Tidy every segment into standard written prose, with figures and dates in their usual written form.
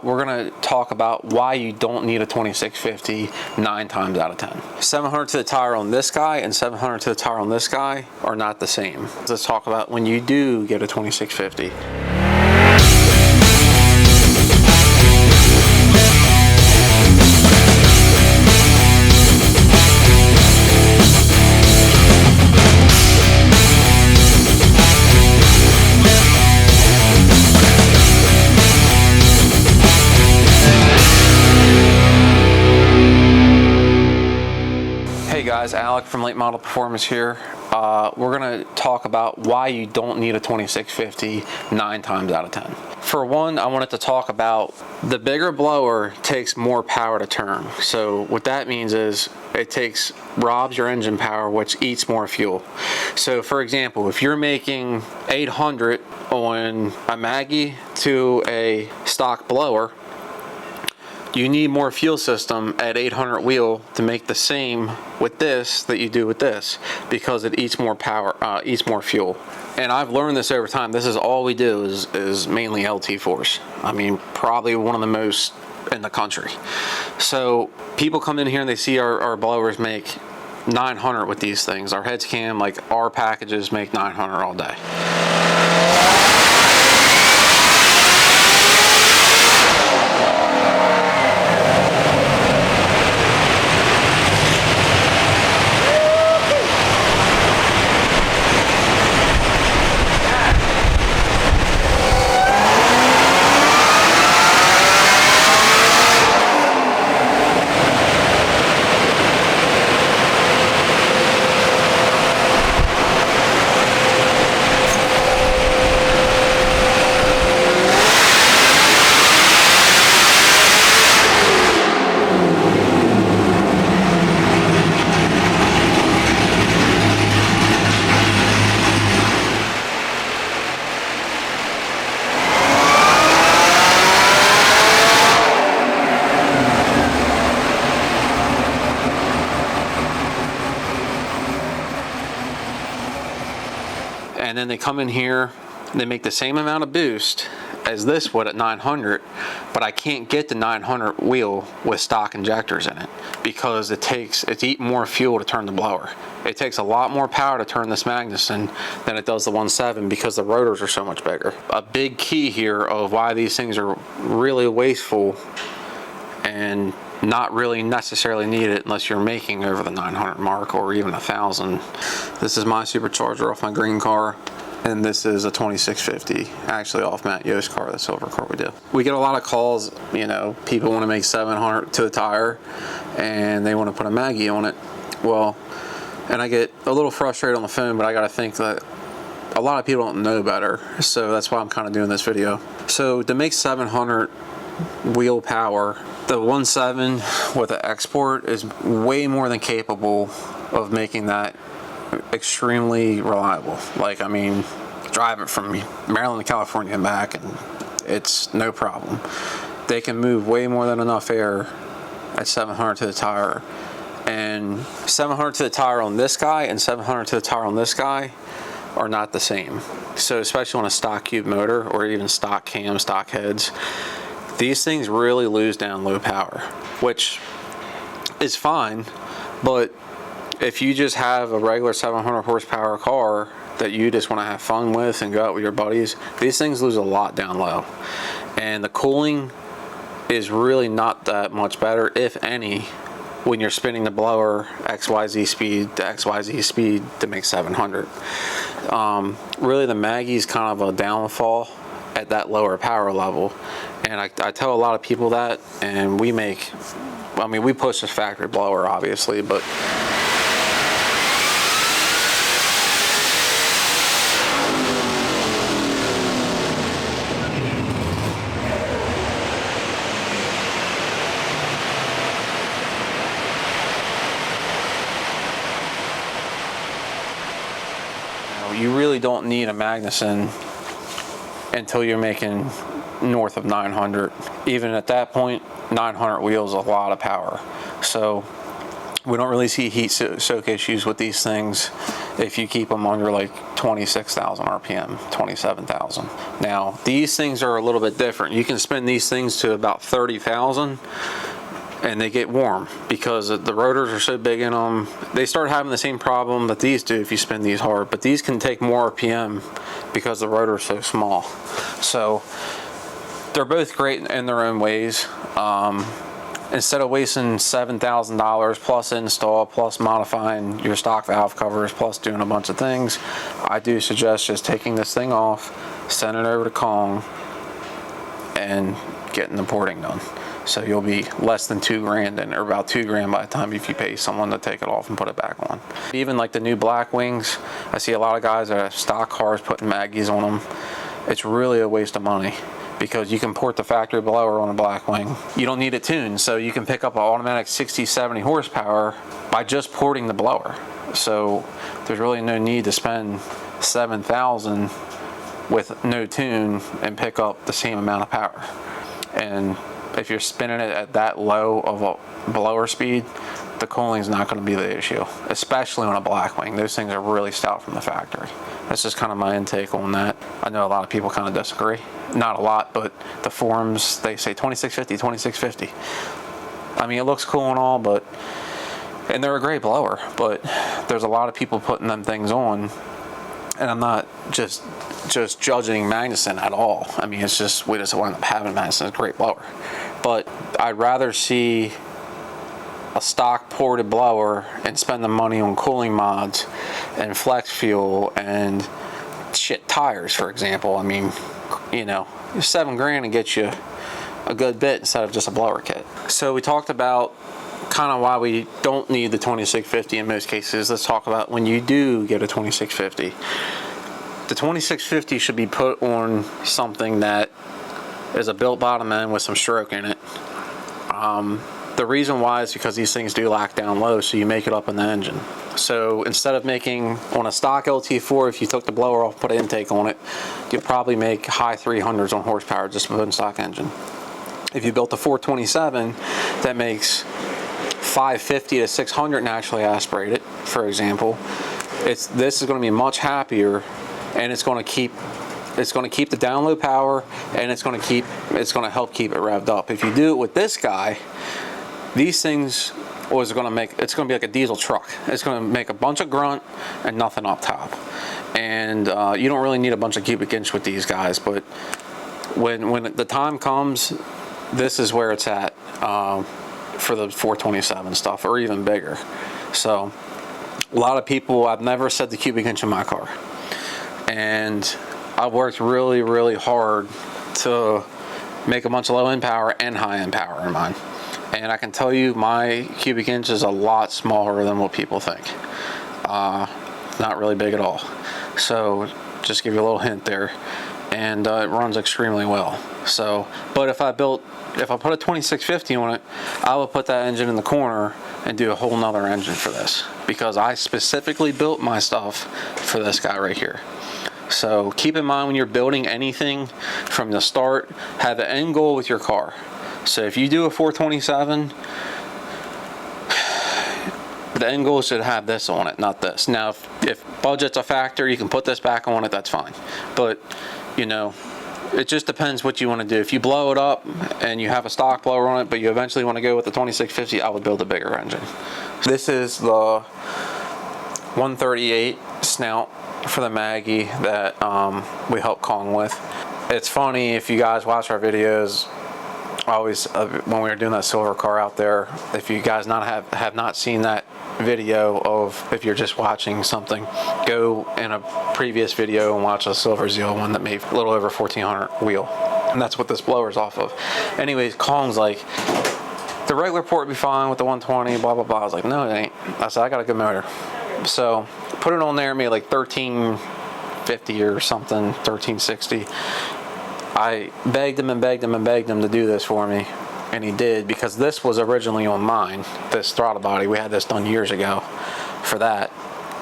We're going to talk about why you don't need a 2650 9 times out of 10. 700 to the tire on this guy and 700 to the tire on this guy are not the same. Let's talk about when you do get a 2650. Hey guys, Alec from Late Model Performance here. We're going to talk about why you don't need a 2650 9 times out of 10. For one, I wanted to talk about the bigger blower takes more power to turn. So what that means is it robs your engine power, which eats more fuel. So for example, if you're making 800 on a Maggie to a stock blower, you need more fuel system at 800 wheel to make the same with this that you do with this, because it eats more power, eats more fuel. And I've learned this over time. This is all we do is mainly LT force. I mean, probably one of the most in the country. So people come in here and they see our blowers make 900 with these things. Our heads cam, like our packages, make 900 all day. And then they come in here, they make the same amount of boost as this would at 900, but I can't get the 900 wheel with stock injectors in it because it's eating more fuel to turn the blower. It takes a lot more power to turn this Magnuson than it does the 1.7 because the rotors are so much bigger. A big key here of why these things are really wasteful and not really necessarily needed unless you're making over the 900 mark or even 1,000. This is my Supercharger off my green car, and this is a 2650 actually off Matt Yoast's car, the silver car we do. We get a lot of calls, you know, people want to make 700 to the tire and they want to put a Maggie on it. Well, and I get a little frustrated on the phone, but I got to think that a lot of people don't know better, so that's why I'm kind of doing this video. So to make 700 wheel power, the 1.7 with an export is way more than capable of making that extremely reliable. Like, I mean, drive it from Maryland to California and back and it's no problem. They can move way more than enough air at 700 to the tire, and 700 to the tire on this guy and 700 to the tire on this guy are not the same. So especially on a stock cube motor or even stock cam, stock heads, these things really lose down low power, which is fine, but if you just have a regular 700 horsepower car that you just want to have fun with and go out with your buddies, these things lose a lot down low. And the cooling is really not that much better, if any, when you're spinning the blower XYZ speed to XYZ speed to make 700. Really the Maggie is kind of a downfall at that lower power level. And I tell a lot of people that, and we push the factory blower obviously, but you really don't need a Magnuson until you're making north of 900. Even at that point, 900 wheels is a lot of power. So We don't really see heat soak issues with these things if you keep them under like 26,000 RPM, 27,000. Now, these things are a little bit different. You can spin these things to about 30,000 and they get warm because the rotors are so big in them. They start having the same problem that these do if you spin these hard, but these can take more RPM because the rotor is so small. So they're both great in their own ways. Instead of wasting $7,000 plus install, plus modifying your stock valve covers, plus doing a bunch of things, I do suggest just taking this thing off, sending it over to Kong, and getting the porting done. So you'll be less than $2 grand, or about $2 grand by the time if you pay someone to take it off and put it back on. Even like the new black wings, I see a lot of guys that have stock cars putting Maggies on them. It's really a waste of money, because you can port the factory blower on a black wing. You don't need it tuned, so you can pick up an automatic 60, 70 horsepower by just porting the blower. So there's really no need to spend $7,000 with no tune and pick up the same amount of power. And if you're spinning it at that low of a blower speed, the cooling is not going to be the issue, especially on a black wing. Those things are really stout from the factory. That's just kind of my intake on that. I know a lot of people kind of disagree. Not a lot, but the forums, they say 2650, 2650. I mean, it looks cool and all, but, and they're a great blower, but there's a lot of people putting them things on, and I'm not just judging Magnuson at all. I mean, it's just, we just wind up having Magnuson, a great blower. But I'd rather see a stock ported blower and spend the money on cooling mods and flex fuel and shit tires, for example. I mean, you know, $7 grand and get you a good bit instead of just a blower kit. So we talked about kind of why we don't need the 2650 in most cases. Let's talk about when you do get a 2650. The 2650 should be put on something that is a built bottom end with some stroke in it. The reason why is because these things do lack down low, so you make it up in the engine. So instead of making on a stock LT4, if you took the blower off, put an intake on it, you'd probably make high 300s on horsepower just with a stock engine. If you built a 427 that makes 550 to 600 naturally aspirated, for example, this is going to be much happier, and it's going to keep the down low power, and it's going to help keep it revved up. If you do it with this guy, these things it's going to be like a diesel truck. It's going to make a bunch of grunt and nothing up top. And you don't really need a bunch of cubic inch with these guys, but when the time comes, this is where it's at for the 427 stuff, or even bigger. So a lot of people, I've never set the cubic inch in my car, and I've worked really, really hard to make a bunch of low end power and high end power in mine. And I can tell you my cubic inch is a lot smaller than what people think. Not really big at all. So just give you a little hint there. And it runs extremely well. So, but if I put a 2650 on it, I would put that engine in the corner and do a whole nother engine for this, because I specifically built my stuff for this guy right here. So keep in mind when you're building anything from the start, have an end goal with your car. So if you do a 427, the end goal should have this on it, not this. Now, if budget's a factor, you can put this back on it, that's fine. But, you know, it just depends what you want to do. If you blow it up and you have a stock blower on it, but you eventually want to go with the 2650, I would build a bigger engine. This is the 138 snout for the Maggie that we helped Kong with. It's funny, if you guys watch our videos, always when we were doing that silver car out there, if you guys have not seen that video, of if you're just watching something, go in a previous video and watch a silver Zeal one that made a little over 1400 wheel, and that's what this blower's off of. Anyways, Kong's like, the regular port would be fine with the 120, blah blah blah. I was like, no it ain't. I said, I got a good motor. So put it on there, made like 1350 or something, 1360. I begged him and begged him and begged him to do this for me, and he did, because this was originally on mine, this throttle body. We had this done years ago for that,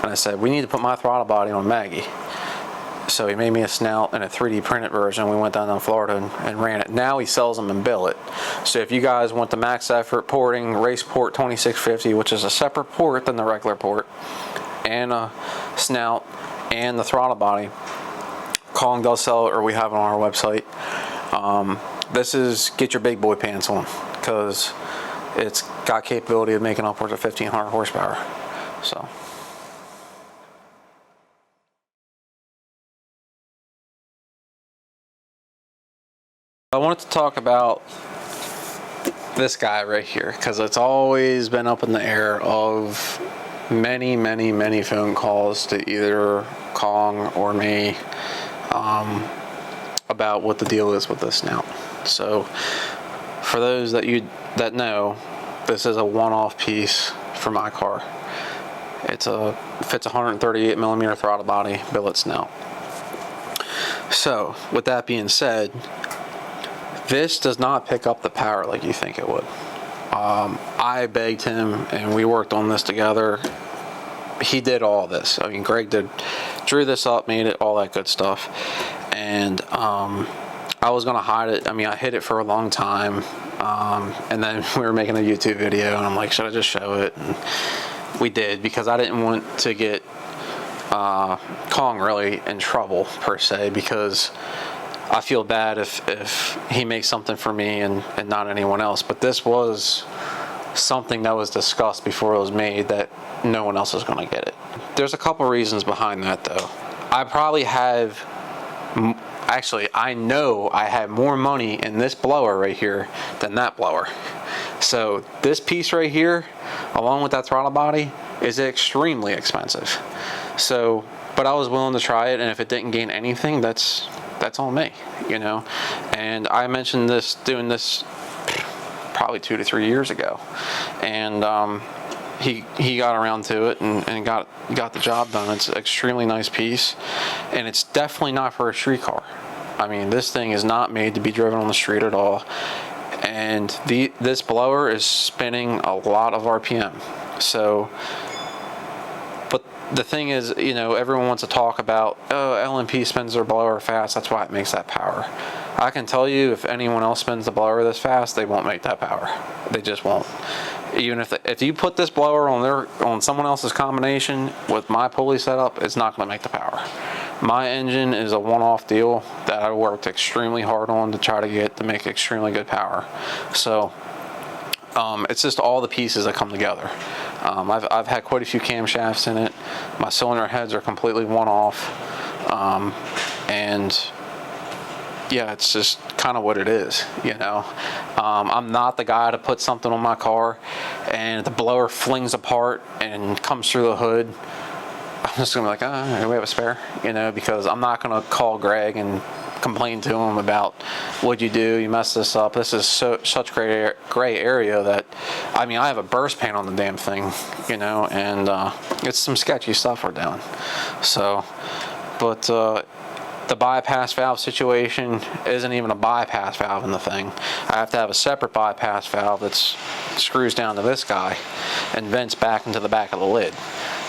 and I said, we need to put my throttle body on Maggie. So he made me a snout and a 3D printed version. We went down to Florida and ran it. Now he sells them in billet. So if you guys want the max effort porting, race port 2650, which is a separate port than the regular port, and a snout and the throttle body, Kong does sell it, or we have it on our website. This is get your big boy pants on, because it's got capability of making upwards of 1500 horsepower. So. I wanted to talk about this guy right here, because it's always been up in the air of many phone calls to either Kong or me about what the deal is with this snout. So for those that know, this is a one-off piece for my car. Fits a 138 millimeter throttle body billet snout. So with that being said, this does not pick up the power like you think it would. I begged him and we worked on this together. He did all this. I mean, Greg drew this up, made it, all that good stuff. And I was gonna hide it. I mean, I hid it for a long time. And then we were making a YouTube video and I'm like, should I just show it? And we did, because I didn't want to get Kong really in trouble per se, because I feel bad if he makes something for me and not anyone else. But this was something that was discussed before it was made, that no one else is going to get it. There's a couple reasons behind that though. I probably have, actually I know I have more money in this blower right here than that blower. So this piece right here, along with that throttle body, is extremely expensive. So, but I was willing to try it, and if it didn't gain anything, that's on me, you know. And I mentioned doing this probably 2 to 3 years ago, and he got around to it and got the job done. It's an extremely nice piece, and it's definitely not for a street car. I mean, this thing is not made to be driven on the street at all. And this blower is spinning a lot of RPM. So, but the thing is, you know, everyone wants to talk about, oh, LMP spins their blower fast, that's why it makes that power. I can tell you, if anyone else spins the blower this fast, they won't make that power. They just won't. Even if you put this blower on someone else's combination with my pulley setup, it's not going to make the power. My engine is a one-off deal that I worked extremely hard on to try to make extremely good power. So it's just all the pieces that come together. I've had quite a few camshafts in it. My cylinder heads are completely one-off, and yeah, it's just kind of what it is, you know. I'm not the guy to put something on my car and the blower flings apart and comes through the hood. I'm just gonna be like, do we have a spare? You know, because I'm not gonna call Greg and complain to him about, what'd you do? You messed this up. This is such gray area that, I mean, I have a burst pan on the damn thing, you know, and it's some sketchy stuff we're doing. So, but the bypass valve situation isn't even a bypass valve in the thing. I have to have a separate bypass valve that screws down to this guy and vents back into the back of the lid.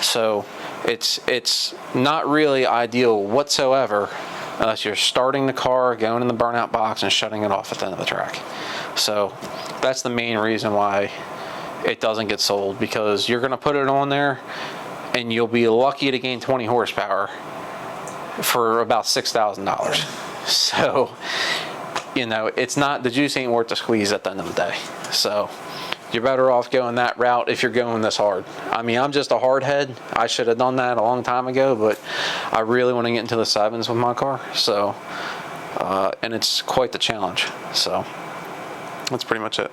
So it's not really ideal whatsoever unless you're starting the car, going in the burnout box, and shutting it off at the end of the track. So that's the main reason why it doesn't get sold, because you're going to put it on there and you'll be lucky to gain 20 horsepower for about $6,000. So, you know, it's not, the juice ain't worth the squeeze at the end of the day. So you're better off going that route if you're going this hard. I mean, I'm just a hard head. I should have done that a long time ago, but I really want to get into the 7s with my car. So, and it's quite the challenge. So that's pretty much it.